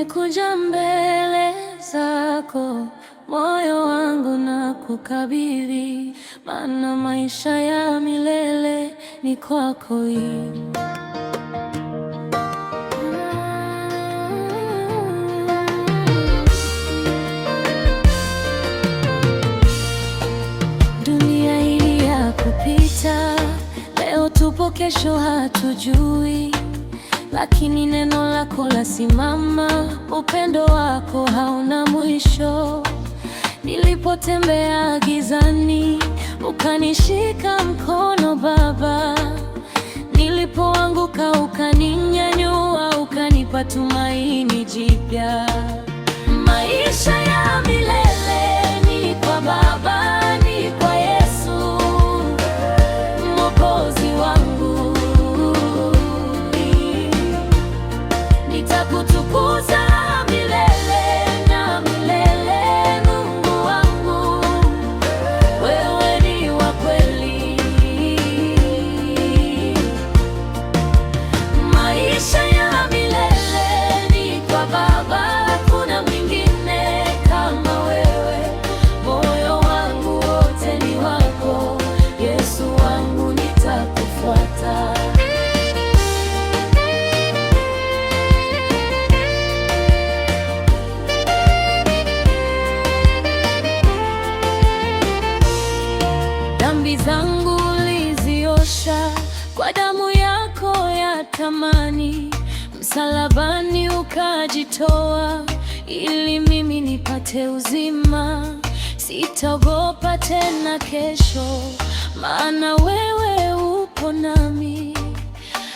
nimekuja mbele zako, moyo wangu na kukabidhi, maana maisha ya milele ni kwako. Dunia hii ya kupita, leo tupo, kesho hatujui, lakini neno lako lasimama, upendo wako hauna mwisho. Nilipotembea gizani, ukanishika mkono Baba, nilipoanguka ukaninyanyua, ukanipa tumaini jipya. Maisha ya milele ni kwa Baba, ni kwa Yesu Mwokozi wangu. Nitakutukuza milele na milele, Mungu wangu, wewe ni wa kweli. Maisha ya milele ni kwa Baba, hakuna mwingine kama wewe. Moyo wangu wote ni wako, Yesu wangu, nitakufuata. Dhambi zangu uliziosha kwa damu yako ya thamani, msalabani ukajitoa ili mimi nipate uzima. Sitaogopa tena kesho, maana wewe upo nami.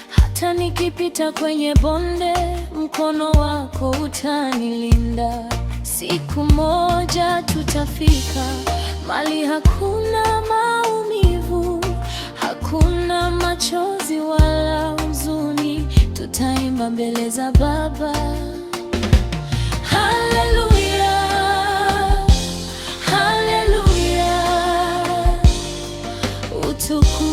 Hata nikipita kwenye bonde, mkono wako utanilinda. Siku moja tutafika mahali hakuna maumivu, hakuna machozi wala huzuni. Tutaimba mbele za Baba, haleluya, haleluya, utukufu